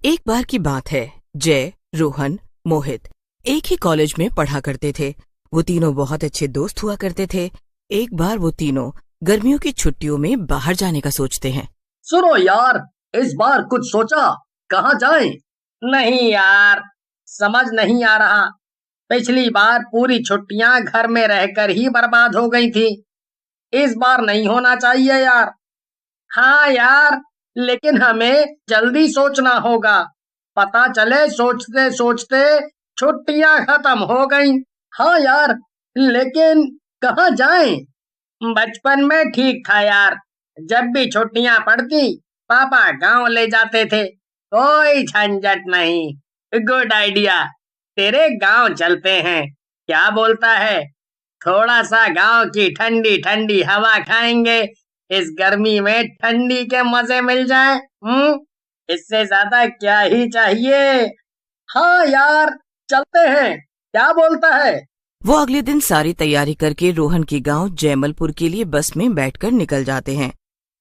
एक बार की बात है। जय, रोहन, मोहित एक ही कॉलेज में पढ़ा करते थे। वो तीनों बहुत अच्छे दोस्त हुआ करते थे। एक बार वो तीनों गर्मियों की छुट्टियों में बाहर जाने का सोचते हैं। सुनो यार, इस बार कुछ सोचा, कहाँ जाएं? नहीं यार, समझ नहीं आ रहा। पिछली बार पूरी छुट्टियां घर में रहकर ही बर्बाद हो गई थी। इस बार नहीं होना चाहिए यार। हाँ यार, लेकिन हमें जल्दी सोचना होगा। पता चले सोचते सोचते छुट्टियां खत्म हो गईं। हाँ यार, लेकिन कहाँ जाएं? बचपन में ठीक था यार। जब भी छुट्टियां पड़ती, पापा गांव ले जाते थे। कोई झंझट नहीं। Good idea. तेरे गांव चलते हैं, क्या बोलता है? थोड़ा सा गांव की ठंडी ठंडी हवा खाएंगे। इस गर्मी में ठंडी के मजे मिल जाए। इससे ज्यादा क्या ही चाहिए। हाँ यार, चलते हैं, क्या बोलता है? वो अगले दिन सारी तैयारी करके रोहन के गांव जयमलपुर के लिए बस में बैठकर निकल जाते हैं।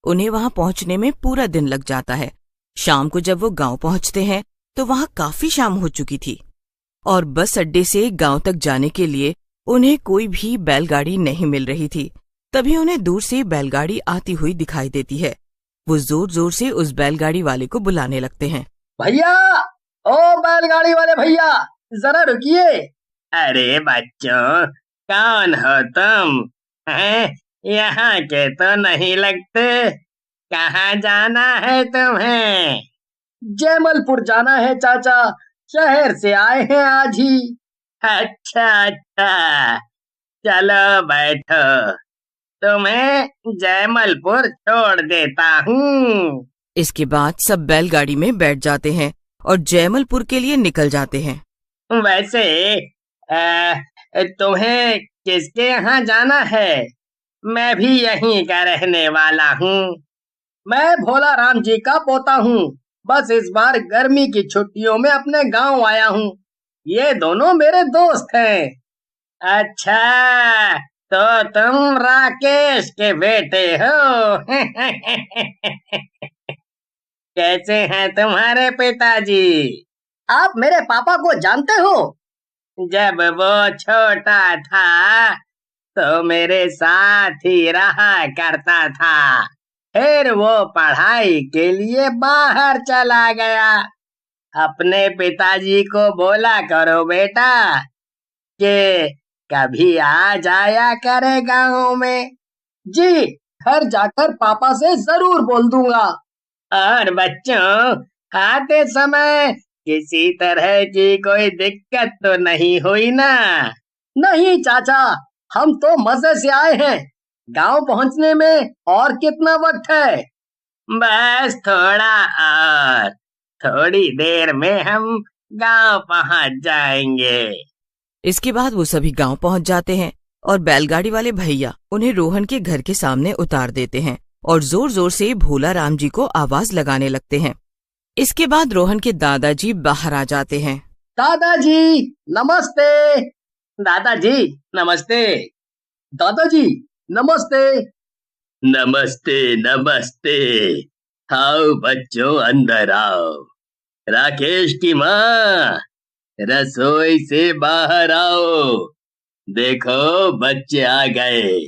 उन्हें वहां पहुंचने में पूरा दिन लग जाता है। शाम को जब वो गांव पहुंचते हैं तो वहां काफी शाम हो चुकी थी और बस अड्डे से गांव तक जाने के लिए उन्हें कोई भी बैलगाड़ी नहीं मिल रही थी। तभी उन्हें दूर से बैलगाड़ी आती हुई दिखाई देती है। वो जोर जोर से उस बैलगाड़ी वाले को बुलाने लगते हैं। भैया, ओ बैलगाड़ी वाले भैया, जरा रुकिए। अरे बच्चों, कौन हो तुम? हैं? यहाँ के तो नहीं लगते। कहाँ जाना है तुम्हें? जयमलपुर जाना है चाचा, शहर से आए हैं आज ही। अच्छा अच्छा, चलो बैठो, तुम्हें जयमलपुर छोड़ देता हूँ। इसके बाद सब बैलगाड़ी में बैठ जाते हैं और जयमलपुर के लिए निकल जाते हैं। वैसे तुम्हें किसके यहाँ जाना है? मैं भी यहीं का रहने वाला हूँ। मैं भोला राम जी का पोता हूँ। बस इस बार गर्मी की छुट्टियों में अपने गांव आया हूँ। ये दोनों मेरे दोस्त हैं। अच्छा, तो तुम राकेश के बेटे हो? कैसे हैं तुम्हारे पिताजी? आप मेरे पापा को जानते हो? जब वो छोटा था तो मेरे साथ ही रहा करता था। फिर वो पढ़ाई के लिए बाहर चला गया। अपने पिताजी को बोला करो बेटा कि कभी आ जाया करे गाँव में। जी, घर जाकर पापा से जरूर बोल दूंगा। और बच्चों, आते समय किसी तरह की कोई दिक्कत तो नहीं हुई ना? नहीं चाचा, हम तो मजे से आए हैं। गांव पहुंचने में और कितना वक्त है? बस थोड़ा और, थोड़ी देर में हम गांव पहुंच जाएंगे। इसके बाद वो सभी गांव पहुंच जाते हैं और बैलगाड़ी वाले भैया उन्हें रोहन के घर के सामने उतार देते हैं और जोर जोर से भोला राम जी को आवाज लगाने लगते हैं। इसके बाद रोहन के दादाजी बाहर आ जाते हैं। दादाजी नमस्ते। दादाजी नमस्ते। दादाजी नमस्ते। नमस्ते नमस्ते। आओ बच्चों, अंदर आओ। राकेश की माँ, रसोई से बाहर आओ। देखो, बच्चे आ गए।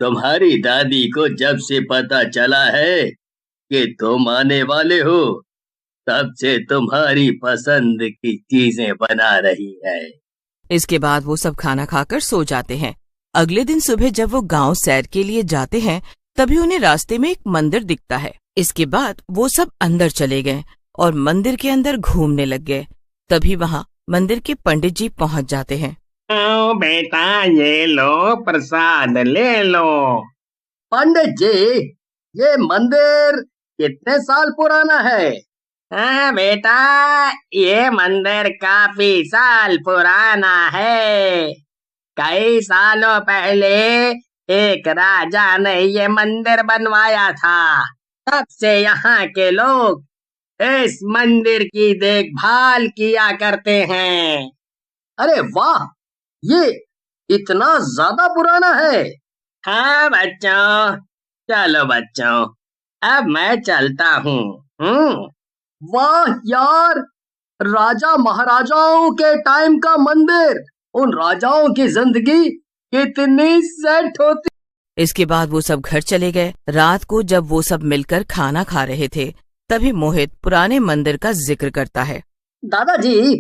तुम्हारी दादी को जब से पता चला है कि तुम आने वाले हो, तब से तुम्हारी पसंद की चीजें बना रही है। इसके बाद वो सब खाना खाकर सो जाते हैं। अगले दिन सुबह जब वो गांव सैर के लिए जाते हैं तभी उन्हें रास्ते में एक मंदिर दिखता है। इसके बाद वो सब अंदर चले गए और मंदिर के अंदर घूमने लग गए। तभी वहाँ मंदिर के पंडित जी पहुँच जाते हैं। आओ बेटा, ये लो प्रसाद ले लो। पंडित जी, ये मंदिर कितने साल पुराना है? हाँ बेटा, ये मंदिर काफी साल पुराना है। कई सालों पहले एक राजा ने ये मंदिर बनवाया था। तब से यहाँ के लोग इस मंदिर की देखभाल किया करते हैं। अरे वाह, ये इतना ज्यादा पुराना है? हाँ बच्चों, चलो बच्चों, अब मैं चलता हूँ। वाह यार, राजा महाराजाओं के टाइम का मंदिर। उन राजाओं की जिंदगी कितनी सेट होती। इसके बाद वो सब घर चले गए। रात को जब वो सब मिलकर खाना खा रहे थे, तभी मोहित पुराने मंदिर का जिक्र करता है। दादाजी,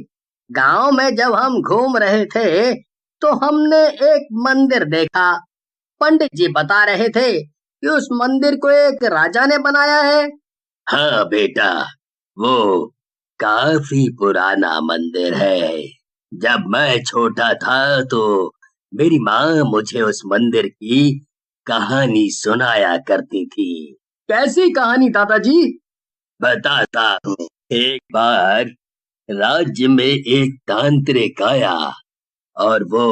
गांव में जब हम घूम रहे थे तो हमने एक मंदिर देखा। पंडित जी बता रहे थे कि उस मंदिर को एक राजा ने बनाया है। हाँ बेटा, वो काफी पुराना मंदिर है। जब मैं छोटा था तो मेरी माँ मुझे उस मंदिर की कहानी सुनाया करती थी। कैसी कहानी दादाजी? बताता हूँ। एक बार राज्य में एक तांत्रिक आया और वो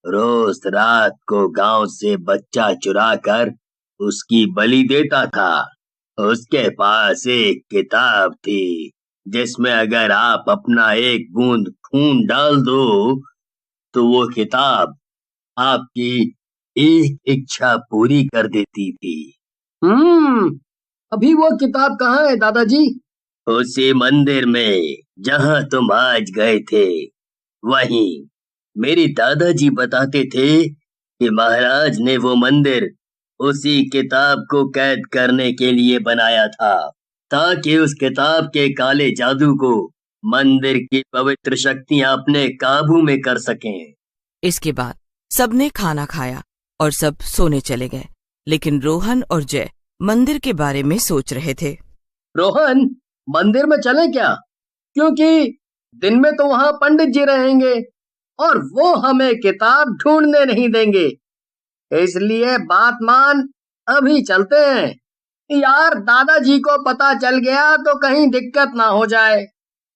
रोज रात को गांव से बच्चा चुरा कर उसकी बलि देता था। उसके पास एक किताब थी जिसमें अगर आप अपना एक बूंद खून डाल दो तो वो किताब आपकी एक इच्छा पूरी कर देती थी। अभी वो किताब कहाँ है दादाजी? उसी मंदिर में जहाँ तुम आज गए थे, वहीं। मेरे दादाजी बताते थे कि महाराज ने वो मंदिर उसी किताब को कैद करने के लिए बनाया था, ताकि उस किताब के काले जादू को मंदिर की पवित्र शक्तियां अपने काबू में कर सकें। इसके बाद सबने खाना खाया और सब सोने चले गए, लेकिन रोहन और जय मंदिर के बारे में सोच रहे थे। रोहन, मंदिर में चलें क्या? क्योंकि दिन में तो वहाँ पंडित जी रहेंगे और वो हमें किताब ढूंढने नहीं देंगे। इसलिए बात मान, अभी चलते हैं। यार, दादाजी को पता चल गया तो कहीं दिक्कत ना हो जाए।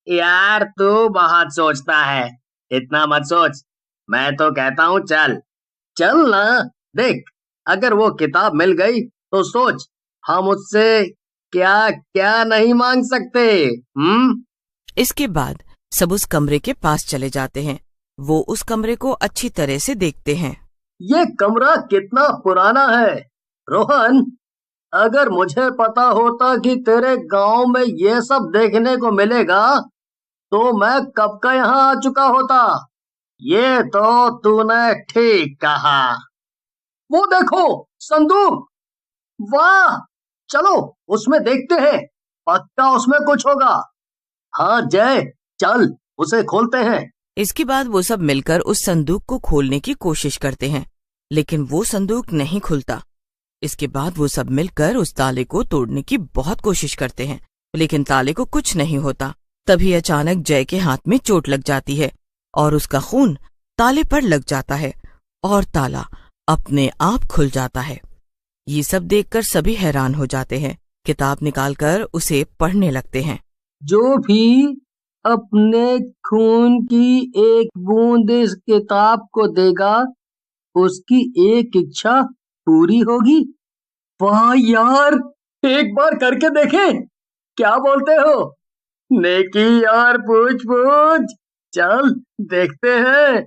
यार, तू बहुत सोचता है, इतना मत सोच। मैं तो कहता हूँ चल। चल ना। देख, अगर वो किताब मिल गई तो सोच, हम उससे क्या क्या नहीं मांग सकते। इसके बाद सब उस कमरे के पास चले जाते हैं। वो उस कमरे को अच्छी तरह से देखते हैं। ये कमरा कितना पुराना है। रोहन, अगर मुझे पता होता कि तेरे गांव में ये सब देखने को मिलेगा तो मैं कब का यहाँ आ चुका होता। ये तो तूने ठीक कहा। वो देखो, संदूक। वाह, चलो उसमें देखते हैं, पक्का उसमें कुछ होगा। हाँ जय, चल उसे खोलते हैं। इसके बाद वो सब मिलकर उस संदूक को खोलने की कोशिश करते हैं, लेकिन वो संदूक नहीं खुलता। इसके बाद वो सब मिलकर उस ताले को तोड़ने की बहुत कोशिश करते हैं, लेकिन ताले को कुछ नहीं होता। तभी अचानक जय के हाथ में चोट लग जाती है और उसका खून ताले पर लग जाता है और ताला अपने आप खुल जाता है। ये सब देखकर सभी हैरान हो जाते हैं। किताब निकालकर उसे पढ़ने लगते हैं। जो भी अपने खून की एक बूंद इस किताब को देगा, उसकी एक इच्छा पूरी होगी। वाह यार, एक बार करके देखें, क्या बोलते हो? नेकी यार, पूछ पूछ, चल देखते हैं।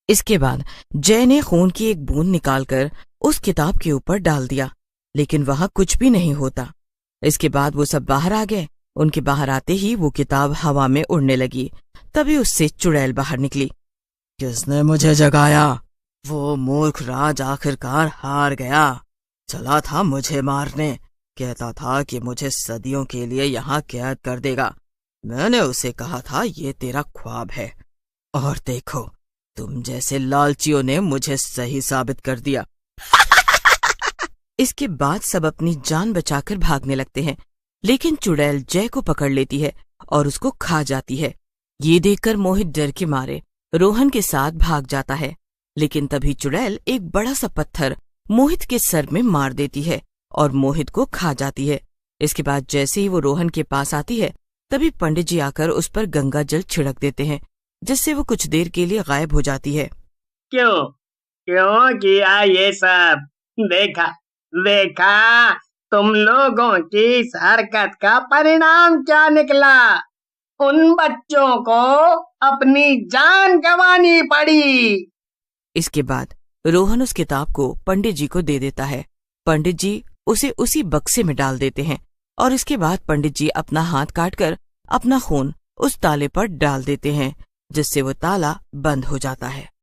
इसके बाद जय ने खून की एक बूंद निकालकर उस किताब के ऊपर डाल दिया, लेकिन वहां कुछ भी नहीं होता। इसके बाद वो सब बाहर आ गए। उनके बाहर आते ही वो किताब हवा में उड़ने लगी। तभी उससे चुड़ैल बाहर निकली। किसने मुझे जगाया? वो मूर्ख राज आखिरकार हार गया। चला था मुझे मारने, कहता था कि मुझे सदियों के लिए यहाँ कैद कर देगा। मैंने उसे कहा था ये तेरा ख्वाब है, और देखो तुम जैसे लालचियों ने मुझे सही साबित कर दिया। इसके बाद सब अपनी जान बचाकर भागने लगते हैं, लेकिन चुड़ैल जय को पकड़ लेती है और उसको खा जाती है। ये देखकर मोहित डर के मारे रोहन के साथ भाग जाता है, लेकिन तभी चुड़ैल एक बड़ा सा पत्थर मोहित के सर में मार देती है और मोहित को खा जाती है। इसके बाद जैसे ही वो रोहन के पास आती है, तभी पंडित जी आकर उस पर गंगा जल छिड़क देते हैं, जिससे वो कुछ देर के लिए गायब हो जाती है। क्यों क्यों किया ये सब? देखा देखा, तुम लोगों की इस हरकत का परिणाम क्या निकला। उन बच्चों को अपनी जान गंवानी पड़ी। इसके बाद रोहन उस किताब को पंडित जी को दे देता है। पंडित जी उसे उसी बक्से में डाल देते हैं और इसके बाद पंडित जी अपना हाथ काटकर अपना खून उस ताले पर डाल देते हैं, जिससे वो ताला बंद हो जाता है।